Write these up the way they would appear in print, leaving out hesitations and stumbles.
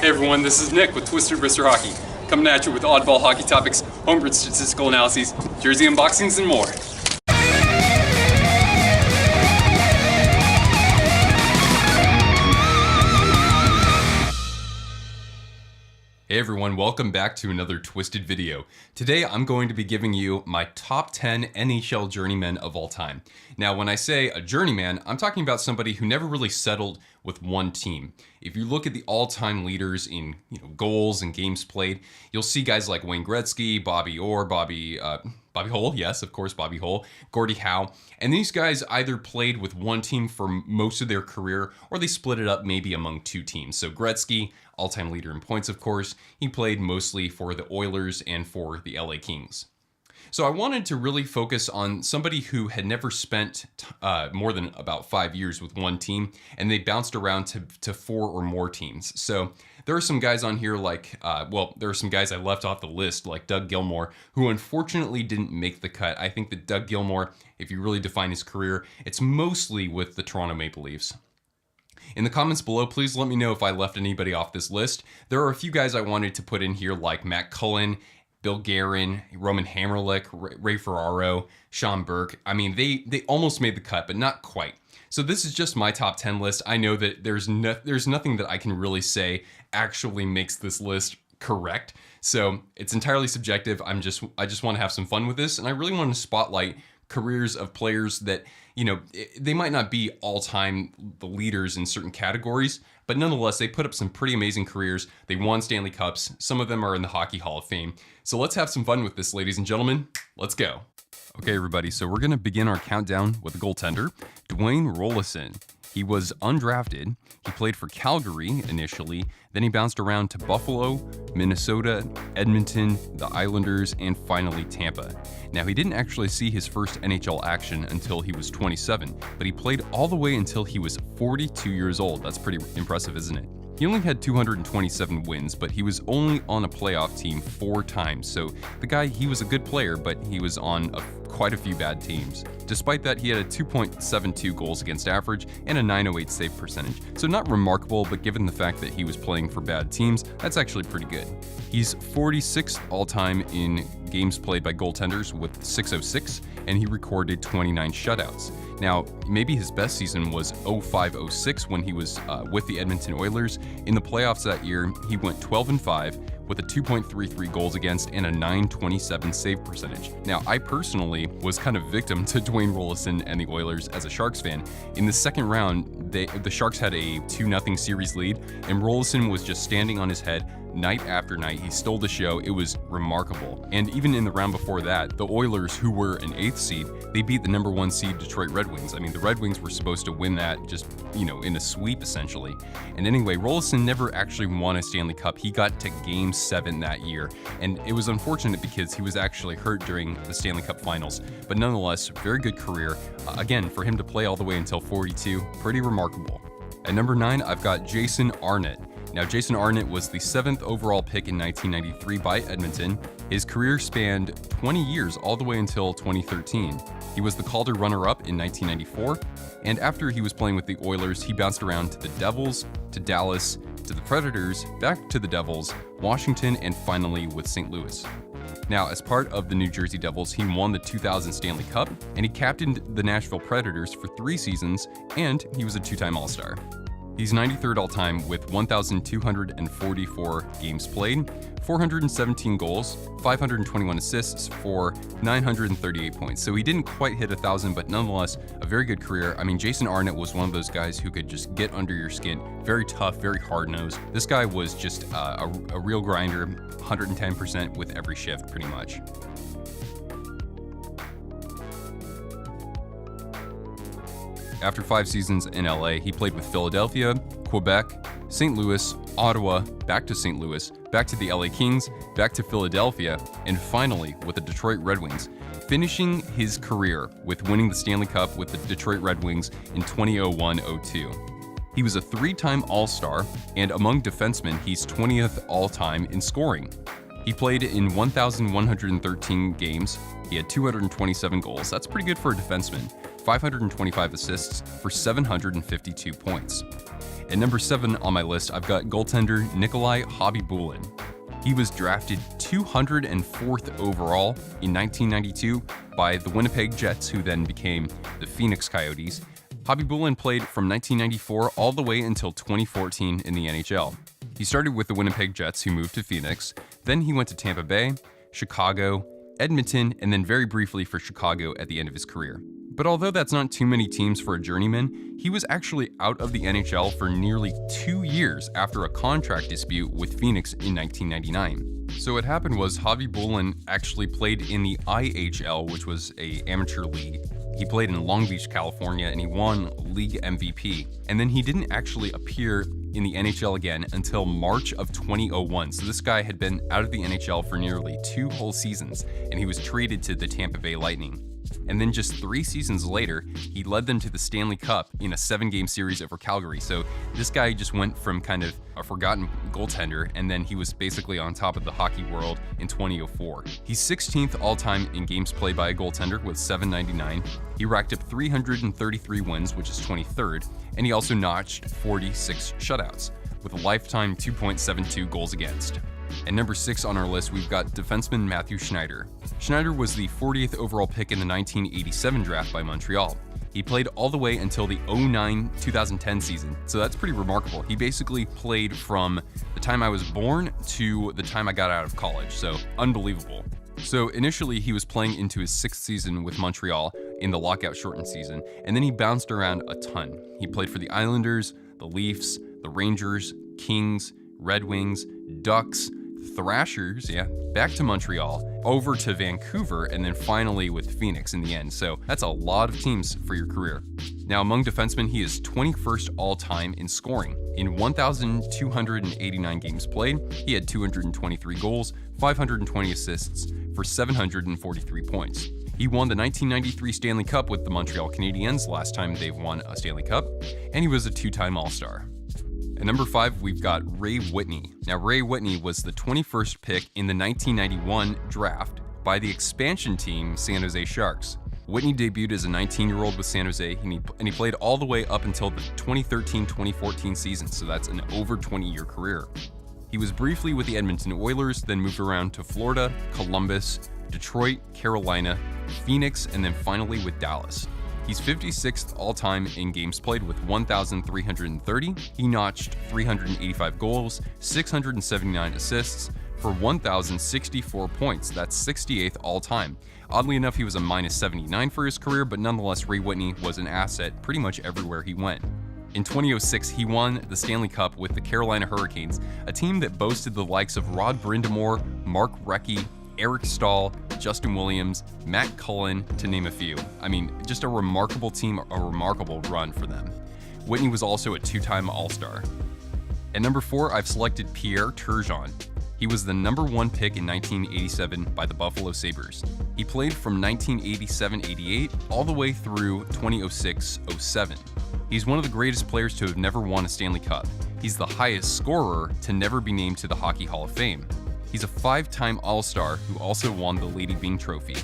Hey everyone, this is Nick with Twisted Wrister Hockey, coming at you with oddball hockey topics, homebred statistical analyses, jersey unboxings, and more. Hey everyone, welcome back to another Twisted video. Today I'm going to be giving you my top 10 NHL journeymen of all time. Now when I say a journeyman, I'm talking about somebody who never really settled with one team. If you look at the all-time leaders in goals and games played, you'll see guys like Wayne Gretzky, Bobby Orr, Bobby Hull, yes, of course, Bobby Hull, Gordie Howe, and these guys either played with one team for most of their career, or they split it up maybe among two teams. So Gretzky, all-time leader in points, of course, he played mostly for the Oilers and for the LA Kings. So I wanted to really focus on somebody who had never spent more than about 5 years with one team, and they bounced around to 4 or more teams. So there are some guys on here like, there are some guys I left off the list like Doug Gilmour, who unfortunately didn't make the cut. I think that Doug Gilmour, if you really define his career, it's mostly with the Toronto Maple Leafs. In the comments below, please let me know if I left anybody off this list. There are a few guys I wanted to put in here like Matt Cullen, Bill Guerin, Roman Hamrlik, Ray Ferraro, Sean Burke. I mean, they almost made the cut, but not quite. So this is just my top 10 list. I know that there's nothing that I can really say actually makes this list correct. So it's entirely subjective. I just want to have some fun with this, and I really want to spotlight careers of players that, they might not be all-time the leaders in certain categories, but nonetheless, they put up some pretty amazing careers. They won Stanley Cups. Some of them are in the Hockey Hall of Fame. So let's have some fun with this, ladies and gentlemen. Let's go. Okay, everybody, so we're going to begin our countdown with a goaltender, Dwayne Roloson. He was undrafted. He played for Calgary initially, then he bounced around to Buffalo, Minnesota, Edmonton, the Islanders, and finally Tampa. Now, he didn't actually see his first NHL action until he was 27, but he played all the way until he was 42 years old. That's pretty impressive, isn't it? He only had 227 wins, but he was only on a playoff team 4 times. So the guy, he was a good player, but he was on quite a few bad teams. Despite that, he had a 2.72 goals against average and a 908 save percentage. So not remarkable, but given the fact that he was playing for bad teams, that's actually pretty good. He's 46th all-time in games played by goaltenders with 606, and he recorded 29 shutouts. Now, maybe his best season was 05-06 when he was with the Edmonton Oilers. In the playoffs that year, he went 12-5 with a 2.33 goals against and a 927 save percentage. Now, I personally was kind of victim to Dwayne Roloson and the Oilers as a Sharks fan. In the second round, the Sharks had a 2-0 series lead, and Roloson was just standing on his head night after night. He stole the show. It was remarkable. And even in the round before that, the Oilers, who were an 8th seed, they beat the number 1 seed Detroit Red Wings. I mean, the Red Wings were supposed to win that just, in a sweep, essentially. And anyway, Roloson never actually won a Stanley Cup. He got to Game 7 that year. And it was unfortunate because he was actually hurt during the Stanley Cup Finals. But nonetheless, very good career. Again, for him to play all the way until 42, pretty remarkable. At number 9, I've got Jason Arnott. Now, Jason Arnott was the 7th overall pick in 1993 by Edmonton. His career spanned 20 years all the way until 2013. He was the Calder runner-up in 1994, and after he was playing with the Oilers, he bounced around to the Devils, to Dallas, to the Predators, back to the Devils, Washington, and finally with St. Louis. Now, as part of the New Jersey Devils, he won the 2000 Stanley Cup, and he captained the Nashville Predators for 3 seasons, and he was a 2-time All-Star. He's 93rd all-time with 1,244 games played, 417 goals, 521 assists for 938 points. So he didn't quite hit 1,000, but nonetheless, a very good career. I mean, Jason Arnott was one of those guys who could just get under your skin. Very tough, very hard-nosed. This guy was just a real grinder, 110% with every shift, pretty much. After 5 seasons in LA, he played with Philadelphia, Quebec, St. Louis, Ottawa, back to St. Louis, back to the LA Kings, back to Philadelphia, and finally with the Detroit Red Wings, finishing his career with winning the Stanley Cup with the Detroit Red Wings in 2001-02. He was a 3-time All-Star, and among defensemen, he's 20th all-time in scoring. He played in 1,113 games. He had 227 goals. That's pretty good for a defenseman. 525 assists for 752 points. At number 7 on my list, I've got goaltender Nikolai Khabibulin. He was drafted 204th overall in 1992 by the Winnipeg Jets, who then became the Phoenix Coyotes. Khabibulin played from 1994 all the way until 2014 in the NHL. He started with the Winnipeg Jets, who moved to Phoenix. Then he went to Tampa Bay, Chicago, Edmonton, and then very briefly for Chicago at the end of his career. But although that's not too many teams for a journeyman, he was actually out of the NHL for nearly 2 years after a contract dispute with Phoenix in 1999. So what happened was Khabibulin actually played in the IHL, which was an amateur league. He played in Long Beach, California, and he won league MVP. And then he didn't actually appear in the NHL again until March of 2001. So this guy had been out of the NHL for nearly 2 whole seasons, and he was traded to the Tampa Bay Lightning. And then just 3 seasons later, he led them to the Stanley Cup in a 7-game series over Calgary. So this guy just went from kind of a forgotten goaltender, and then he was basically on top of the hockey world in 2004. He's 16th all-time in games played by a goaltender with 799. He racked up 333 wins, which is 23rd, and he also notched 46 shutouts, with a lifetime 2.72 goals against. At number 6 on our list, we've got defenseman Mathieu Schneider. Schneider was the 40th overall pick in the 1987 draft by Montreal. He played all the way until the 2009-2010 season, so that's pretty remarkable. He basically played from the time I was born to the time I got out of college, so unbelievable. So initially he was playing into his 6th season with Montreal in the lockout shortened season, and then he bounced around a ton. He played for the Islanders, the Leafs, the Rangers, Kings, Red Wings, Ducks, Thrashers, back to Montreal, over to Vancouver, and then finally with Phoenix in the end. So that's a lot of teams for your career. Now, among defensemen, he is 21st all-time in scoring. In 1,289 games played, he had 223 goals, 520 assists for 743 points. He won the 1993 Stanley Cup with the Montreal Canadiens, last time they've won a Stanley Cup, and he was a 2-time All-Star. At number 5, we've got Ray Whitney. Now, Ray Whitney was the 21st pick in the 1991 draft by the expansion team San Jose Sharks. Whitney debuted as a 19-year-old with San Jose, and he played all the way up until the 2013-2014 season, so that's an over 20-year career. He was briefly with the Edmonton Oilers, then moved around to Florida, Columbus, Detroit, Carolina, Phoenix, and then finally with Dallas. He's 56th all-time in games played with 1,330. He notched 385 goals, 679 assists for 1,064 points. That's 68th all-time. Oddly enough, he was a -79 for his career, but nonetheless, Ray Whitney was an asset pretty much everywhere he went. In 2006, he won the Stanley Cup with the Carolina Hurricanes, a team that boasted the likes of Rod Brind'Amour, Mark Recchi, Eric Stahl, Justin Williams, Matt Cullen, to name a few. I mean, just a remarkable team, a remarkable run for them. Whitney was also a 2-time All-Star. At number 4, I've selected Pierre Turgeon. He was the number 1 pick in 1987 by the Buffalo Sabres. He played from 1987-88 all the way through 2006-07. He's one of the greatest players to have never won a Stanley Cup. He's the highest scorer to never be named to the Hockey Hall of Fame. He's a 5-time All-Star who also won the Lady Byng Trophy.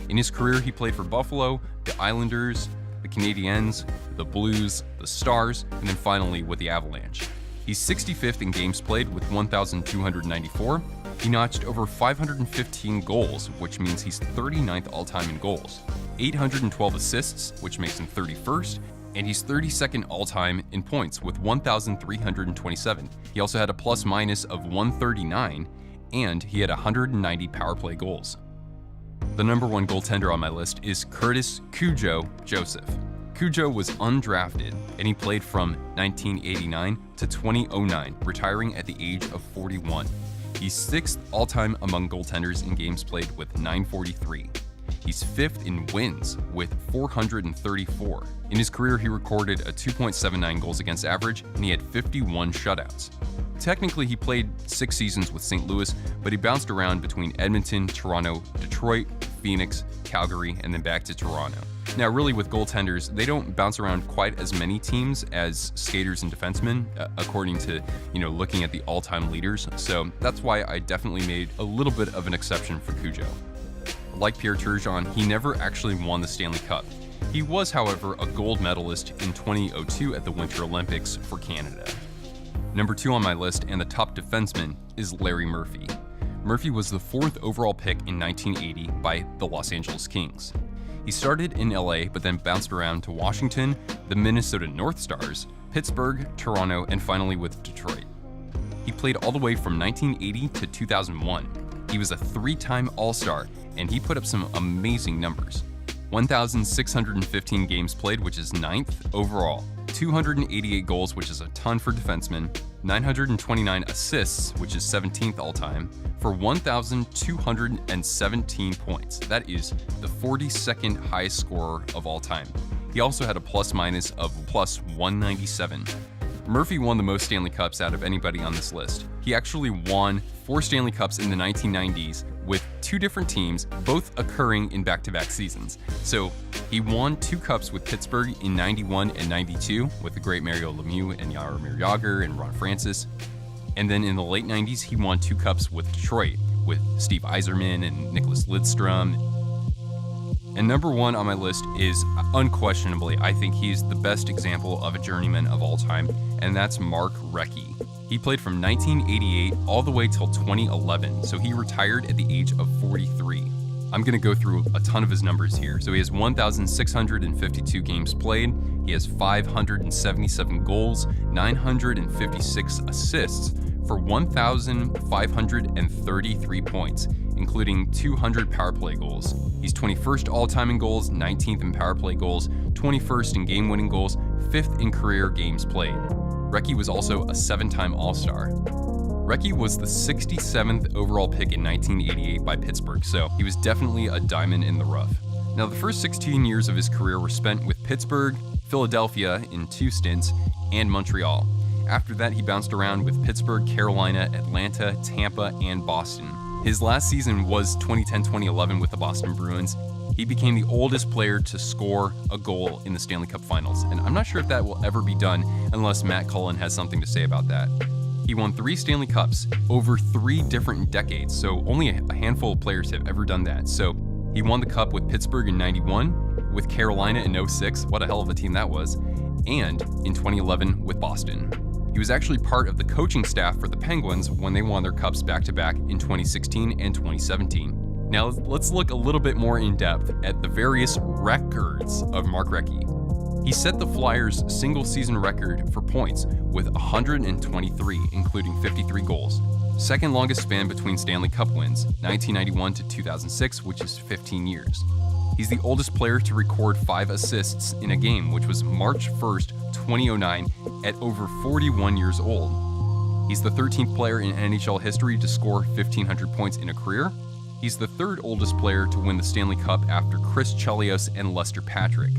In his career, he played for Buffalo, the Islanders, the Canadiens, the Blues, the Stars, and then finally with the Avalanche. He's 65th in games played with 1,294. He notched over 515 goals, which means he's 39th all-time in goals, 812 assists, which makes him 31st, and he's 32nd all-time in points with 1,327. He also had a plus-minus of 139, and he had 190 power play goals. The number 1 goaltender on my list is Curtis Cujo Jospeh. Cujo was undrafted, and he played from 1989 to 2009, retiring at the age of 41. He's 6th all-time among goaltenders in games played with 943. He's 5th in wins with 434. In his career, he recorded a 2.79 goals against average, and he had 51 shutouts. Technically, he played 6 seasons with St. Louis, but he bounced around between Edmonton, Toronto, Detroit, Phoenix, Calgary, and then back to Toronto. Now, really, with goaltenders, they don't bounce around quite as many teams as skaters and defensemen, according to, looking at the all-time leaders. So that's why I definitely made a little bit of an exception for Cujo. Like Pierre Turgeon, he never actually won the Stanley Cup. He was, however, a gold medalist in 2002 at the Winter Olympics for Canada. Number 2 on my list, and the top defenseman, is Larry Murphy. Murphy was the 4th overall pick in 1980 by the Los Angeles Kings. He started in LA, but then bounced around to Washington, the Minnesota North Stars, Pittsburgh, Toronto, and finally with Detroit. He played all the way from 1980 to 2001. He was a 3-time All-Star, and he put up some amazing numbers. 1,615 games played, which is 9th overall. 288 goals, which is a ton for defensemen. 929 assists, which is 17th all-time, for 1,217 points. That is the 42nd highest scorer of all time. He also had a plus-minus of plus 197. Murphy won the most Stanley Cups out of anybody on this list. He actually won 4 Stanley Cups in the 1990s with 2 different teams, both occurring in back-to-back seasons. So he won 2 cups with Pittsburgh in 91 and 92 with the great Mario Lemieux and Jaromir Jagr and Ron Francis. And then in the late 90s, he won 2 cups with Detroit with Steve Yzerman and Nicholas Lidstrom. And number 1 on my list is unquestionably, I think he's the best example of a journeyman of all time, and that's Mark Recchi. He played from 1988 all the way till 2011, so he retired at the age of 43. I'm going to go through a ton of his numbers here. So he has 1,652 games played, he has 577 goals, 956 assists for 1,533 points, including 200 power play goals. He's 21st all-time in goals, 19th in power play goals, 21st in game-winning goals, 5th in career games played. Recchi was also a 7-time All-Star. Recchi was the 67th overall pick in 1988 by Pittsburgh, so he was definitely a diamond in the rough. Now, the first 16 years of his career were spent with Pittsburgh, Philadelphia in 2 stints, and Montreal. After that, he bounced around with Pittsburgh, Carolina, Atlanta, Tampa, and Boston. His last season was 2010-2011 with the Boston Bruins. He became the oldest player to score a goal in the Stanley Cup Finals, and I'm not sure if that will ever be done unless Matt Cullen has something to say about that. He won 3 Stanley Cups over 3 different decades, so only a handful of players have ever done that. So he won the Cup with Pittsburgh in 91, with Carolina in 06, what a hell of a team that was, and in 2011 with Boston. He was actually part of the coaching staff for the Penguins when they won their Cups back-to-back in 2016 and 2017. Now let's look a little bit more in depth at the various records of Mark Recchi. He set the Flyers' single-season record for points with 123, including 53 goals. Second longest span between Stanley Cup wins, 1991 to 2006, which is 15 years. He's the oldest player to record 5 assists in a game, which was March 1st, 2009, at over 41 years old. He's the 13th player in NHL history to score 1,500 points in a career. He's the 3rd oldest player to win the Stanley Cup after Chris Chelios and Lester Patrick.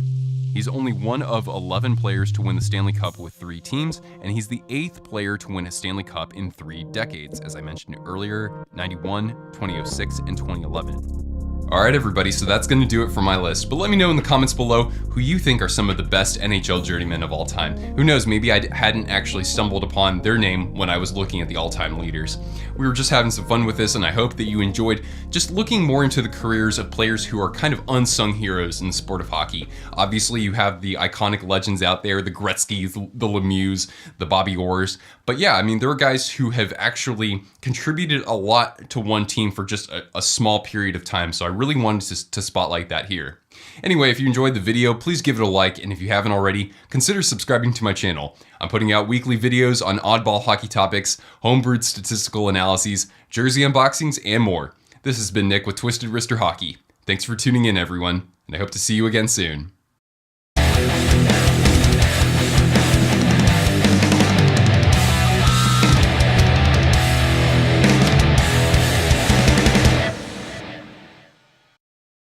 He's only one of 11 players to win the Stanley Cup with 3 teams, and he's the 8th player to win a Stanley Cup in 3 decades, as I mentioned earlier, 91, 2006, and 2011. Alright everybody, so that's going to do it for my list, but let me know in the comments below who you think are some of the best NHL journeymen of all time. Who knows, maybe I hadn't actually stumbled upon their name when I was looking at the all-time leaders. We were just having some fun with this, and I hope that you enjoyed just looking more into the careers of players who are kind of unsung heroes in the sport of hockey. Obviously, you have the iconic legends out there, the Gretzkys, the Lemieux, the Bobby Orrs, but yeah, I mean, there are guys who have actually contributed a lot to one team for just a small period of time, so I really wanted to spotlight that here. Anyway, if you enjoyed the video, please give it a like, and if you haven't already, consider subscribing to my channel. I'm putting out weekly videos on oddball hockey topics, homebrewed statistical analyses, jersey unboxings, and more. This has been Nick with Twisted Wrister Hockey. Thanks for tuning in, everyone, and I hope to see you again soon.